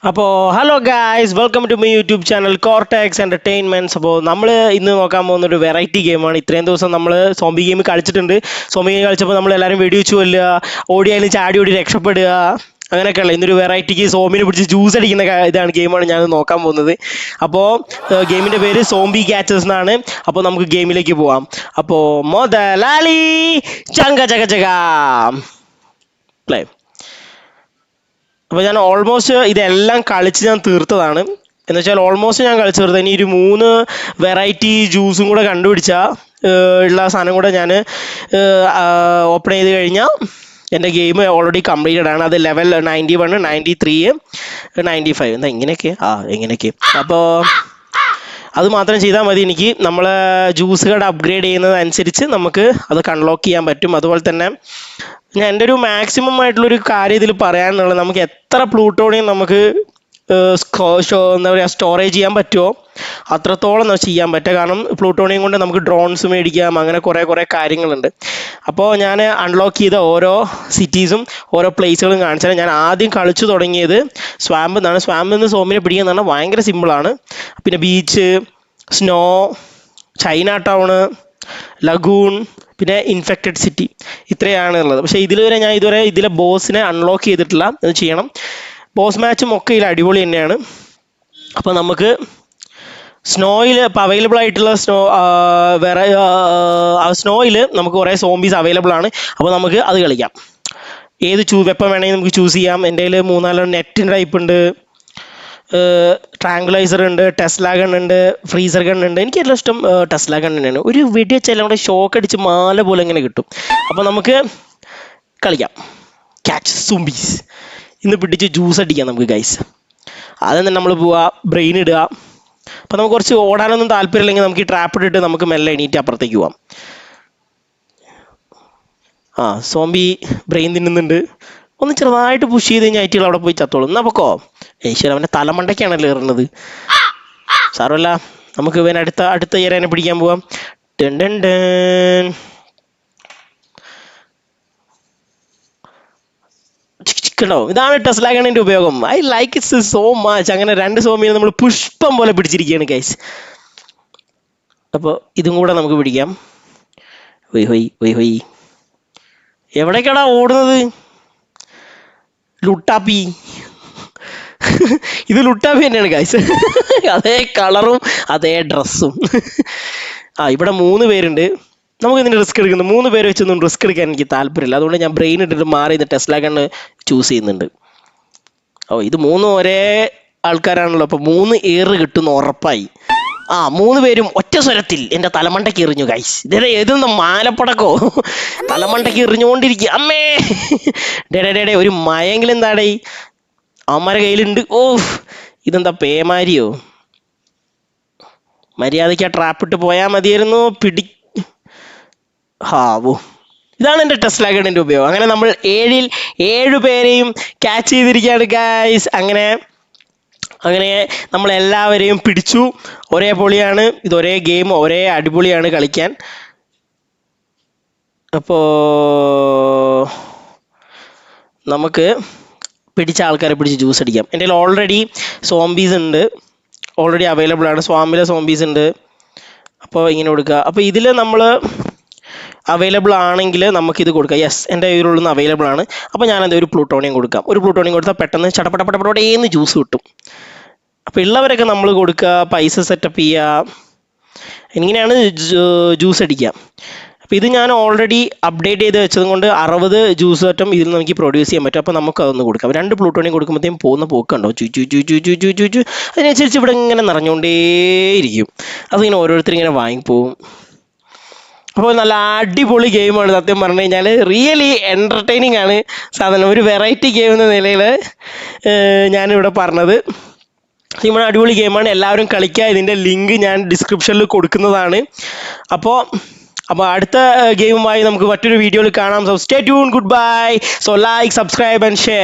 അപ്പോൾ hello guys, welcome to my YouTube channel Cortex Entertainments. അപ്പോൾ നമ്മൾ ഇന്ന് നോക്കാൻ പോകുന്ന ഒരു വെറൈറ്റി ഗെയിമാണ്. ഇത്രയും ദിവസം നമ്മൾ സോംബി ഗെയിം കളിച്ചിട്ടുണ്ട്. സോംബി ഗെയിം കളിച്ചപ്പോൾ നമ്മൾ എല്ലാവരും വെടിവെച്ച് കൊല്ലുക, ഓടിയാലും ചാടി ഓടി രക്ഷപ്പെടുക, അങ്ങനെയൊക്കെയുള്ള ഇന്നൊരു വെറൈറ്റിക്ക് സോംബിനെ പിടിച്ച് ജ്യൂസ് അടിക്കുന്ന ഗെയിമാണ് ഞാൻ നോക്കാൻ പോകുന്നത്. അപ്പോൾ ഗെയിമിൻ്റെ പേര് സോംബി ക്യാച്ചേഴ്സ് എന്നാണ്. അപ്പോൾ നമുക്ക് ഗെയിമിലേക്ക് പോവാം. അപ്പോൾ മുതലാളി ചങ്ക ചക ചക പ്ലേ. അപ്പോൾ ഞാൻ ഓൾമോസ്റ്റ് ഇതെല്ലാം കളിച്ച് ഞാൻ തീർത്തതാണ്. എന്ന് വെച്ചാൽ ഓൾമോസ്റ്റ് ഞാൻ കളിച്ച് തീർത്തത്. ഇനി ഒരു 3 വെറൈറ്റി ജ്യൂസും കൂടെ കണ്ടുപിടിച്ചാൽ ഉള്ള സാധനം കൂടെ ഞാൻ ഓപ്പൺ ചെയ്ത് കഴിഞ്ഞാൽ എൻ്റെ ഗെയിം ഓൾറെഡി കംപ്ലീറ്റഡ് ആണ്. അത് ലെവൽ 91, 93, 95 എന്താ എങ്ങനെയൊക്കെ. അപ്പോൾ അത് മാത്രം ചെയ്താൽ മതി. എനിക്ക് നമ്മളെ ജ്യൂസ് കാർഡ് അപ്ഗ്രേഡ് ചെയ്യുന്നത് അനുസരിച്ച് നമുക്ക് അത് അൺലോക്ക് ചെയ്യാൻ പറ്റും. അതുപോലെ തന്നെ ഞാൻ എൻ്റെ ഒരു മാക്സിമം ആയിട്ടുള്ളൊരു കാര്യം ഇതിൽ പറയാനുള്ളത്, നമുക്ക് എത്ര പ്ലൂട്ടോണിയം നമുക്ക് എന്താ പറയുക സ്റ്റോറേജ് ചെയ്യാൻ പറ്റുമോ അത്രത്തോളം നമുക്ക് ചെയ്യാൻ പറ്റുക. കാരണം പ്ലൂട്ടോണിയം കൊണ്ട് നമുക്ക് ഡ്രോൺസ് മേടിക്കാം, അങ്ങനെ കുറേ കാര്യങ്ങളുണ്ട്. അപ്പോൾ ഞാൻ അൺലോക്ക് ചെയ്ത ഓരോ സിറ്റീസും ഓരോ പ്ലേസുകളും കാണിച്ചാൽ ഞാൻ ആദ്യം കളിച്ചു തുടങ്ങിയത് സ്വാമ്പ് എന്നാണ്. സ്വാമ്പിൽ നിന്ന് സോമിനെ പിടിക്കുക എന്ന് പറഞ്ഞാൽ ഭയങ്കര സിമ്പിളാണ്. പിന്നെ beach, snow, China town, lagoon, പിന്നെ ഇൻഫെക്റ്റഡ് സിറ്റി, ഇത്രയാണ് ഉള്ളത്. പക്ഷേ ഞാൻ ഇതുവരെ ഇതിലെ ബോസിനെ അൺലോക്ക് ചെയ്തിട്ടില്ല. അത് ചെയ്യണം. ബോസ് മാച്ചും ഒക്കെ ഇതിൽ അടിപൊളി തന്നെയാണ്. അപ്പോൾ നമുക്ക് സ്നോയിൽ ഇപ്പോൾ അവൈലബിൾ ആയിട്ടുള്ള സ്നോയിൽ നമുക്ക് കുറേ സോംബീസ് അവൈലബിൾ ആണ്. അപ്പോൾ നമുക്ക് അത് കളിക്കാം. ഏത് വെപ്പൺ വേണമെങ്കിൽ നമുക്ക് ചൂസ് ചെയ്യാം. എൻ്റെ കയ്യിൽ 3-4 നെറ്റിൻ്റെ ടൈപ്പ് ഉണ്ട്, ട്രാങ്കുലൈസർ ഉണ്ട്, ടെസ്ല ഗൺ ഉണ്ട്, ഫ്രീസർ ഗൺ ഉണ്ട്. എനിക്ക് ഏറ്റവും ഇഷ്ടം ടെസ്ല ഗൺ തന്നെയാണ്. ഒരു വെടി വെച്ചാൽ നമ്മുടെ ഷോക്ക് അടിച്ച് മാല പോലെ ഇങ്ങനെ കിട്ടും. അപ്പോൾ നമുക്ക് കളിക്കാം. Catch zombies. ഇന്ന് പിടിച്ച് ജ്യൂസ് അടിക്കാം നമുക്ക് ഗൈസ്. ആദ്യം തന്നെ നമ്മൾ പോവുക, ബ്രെയിൻ ഇടുക. അപ്പോൾ നമുക്ക് കുറച്ച് ഓടാനൊന്നും താല്പര്യമില്ലെങ്കിൽ നമുക്ക് ഈ ട്രാപ്പ് ഇട്ടിട്ട് നമുക്ക് മെല്ലെ എണീറ്റ് അപ്പുറത്തേക്ക് പോവാം. സോംബി ബ്രെയിൻ തിന്നുന്നുണ്ട്. ഒന്ന് ചെറുതായിട്ട് പുഷ് ചെയ്ത് കഴിഞ്ഞാൽ ഐറ്റുകൾ അവിടെ പോയി ചത്തോളും. എന്നാൽ പൊക്കോ. ഈശ്വര, അവൻ്റെ തലമണ്ടയ്ക്കാണല്ലോ ഏറുന്നത്. സാരമല്ല, നമുക്ക് ഇവൻ അടുത്ത ഇയറിനെ പിടിക്കാൻ പോവാം. ോ ഇതാണ് ടെസ്ല ഗണ്ണിൻ്റെ ഉപയോഗം. I like it so much. അങ്ങനെ 2 സോംബിനെ നമ്മൾ പുഷ്പം പോലെ പിടിച്ചിരിക്കുകയാണ് ഗൈസ്. അപ്പോൾ ഇതും കൂടെ നമുക്ക് പിടിക്കാം. ഹൊയ് എവിടേക്കാടാ ഓടുന്നത്? ലുട്ടാപ്പി. ഇത് ലുട്ടാപ്പി തന്നെയാണ് ഗൈസ്. അതേ കളറും അതേ ഡ്രസ്സും. ഇവിടെ 3 പേരുണ്ട്. നമുക്ക് ഇതിന് റിസ്ക് എടുക്കുന്നത് 3 പേര് വെച്ചൊന്നും റിസ്ക് എടുക്കാൻ എനിക്ക് താല്പര്യമില്ല. അതുകൊണ്ട് ഞാൻ ബ്രെയിൻ ഇട്ടിട്ട് മാറി ഇത് ടെസ്ല ഗണ്ണ് ചൂസ് ചെയ്യുന്നുണ്ട്. ഇത് 3 ഒരേ ആൾക്കാരാണല്ലോ. അപ്പോൾ 3 ഏറ് കിട്ടുന്ന ഉറപ്പായി. 3 പേരും ഒറ്റ സ്വരത്തിൽ എൻ്റെ തലമണ്ടയ്ക്ക് എറിഞ്ഞു ഗൈസ്. ഏതൊന്നും മാലപ്പടക്കോ തലമണ്ടയ്ക്ക് എറിഞ്ഞുകൊണ്ടിരിക്കുക. അമ്മേ ഡേ ഒരു മയെങ്കിലും എന്താടേ അവന്മാരെ കയ്യിലുണ്ട്. ഇതെന്താ പേമാരിയോ? മര്യാദയ്ക്ക് ട്രാപ്പിട്ട് പോയാൽ മതിയായിരുന്നു. ഇതാണ് എൻ്റെ ടെസ്ല ഗണ്ണിൻ്റെ ഉപയോഗം. അങ്ങനെ നമ്മൾ 7 പേരെയും ക്യാച്ച് ചെയ്തിരിക്കുകയാണ് ഗൈസ്. അങ്ങനെ നമ്മളെല്ലാവരെയും പിടിച്ചു. ഒരേ പൊളിയാണ് ഇത്. ഒരേ ഗെയിം, ഒരേ അടിപൊളിയാണ് കളിക്കാൻ. അപ്പോൾ നമുക്ക് പിടിച്ച ആൾക്കാരെ പിടിച്ച് ജ്യൂസ് അടിക്കാം. എൻ്റെ കയ്യിൽ ഓൾറെഡി സോംബീസ് ഉണ്ട്, ഓൾറെഡി അവൈലബിൾ ആണ്. സ്വാമ്പിലെ സോംബീസ് ഉണ്ട്. അപ്പോൾ ഇങ്ങനെ കൊടുക്കുക. അപ്പോൾ ഇതിൽ നമ്മൾ അവൈലബിൾ ആണെങ്കിൽ നമുക്കിത് കൊടുക്കാം. യെസ്, എൻ്റെ കയ്യിലുള്ളൊന്ന് അവൈലബിൾ ആണ്. അപ്പോൾ ഞാനെന്താ ഒരു പ്ലൂട്ടോണിയം കൊടുക്കാം. ഒരു പ്ലൂട്ടോണിയം കൊടുത്താൽ പെട്ടെന്ന് ചടപടപടപടേന്ന് ജ്യൂസ് കിട്ടും. അപ്പോൾ ഉള്ളവരൊക്കെ നമ്മൾ കൊടുക്കുക, പൈസ സെറ്റപ്പ് ചെയ്യുക. ഇങ്ങനെയാണ് ജ്യൂസ് അടിക്കുക. അപ്പോൾ ഇത് ഞാൻ ഓൾറെഡി അപ്ഡേറ്റ് ചെയ്ത് വെച്ചത് കൊണ്ട് 60 ജ്യൂസ് ഐറ്റം ഇതിൽ നമുക്ക് പ്രൊഡ്യൂസ് ചെയ്യാൻ പറ്റും. അപ്പോൾ നമുക്ക് അതൊന്ന് കൊടുക്കാം. 2 പ്ലൂട്ടോണിയം കൊടുക്കുമ്പോഴത്തേക്കും പോകുന്ന പോക്കുണ്ടോ ചു. അതിനനുസരിച്ച് ഇവിടെ ഇങ്ങനെ നിറഞ്ഞുകൊണ്ടേയിരിക്കും. അതിങ്ങനെ ഓരോരുത്തരിങ്ങനെ വാങ്ങിപ്പോവും. അപ്പോൾ നല്ല അടിപൊളി ഗെയിമാണ് സത്യം പറഞ്ഞു കഴിഞ്ഞാൽ. റിയലി എൻ്റർടൈനിങ് ആണ് സാധനം. ഒരു വെറൈറ്റി ഗെയിം എന്ന നിലയിൽ ഞാനിവിടെ പറഞ്ഞത്. ഇവിടെ അടിപൊളി ഗെയിമാണ്, എല്ലാവരും കളിക്കുക. ഇതിൻ്റെ ലിങ്ക് ഞാൻ ഡിസ്ക്രിപ്ഷനിൽ കൊടുക്കുന്നതാണ്. അപ്പോൾ അടുത്ത ഗെയിമുമായി നമുക്ക് മറ്റൊരു വീഡിയോയിൽ കാണാം. So stay tune. Good bye. So like, subscribe and share.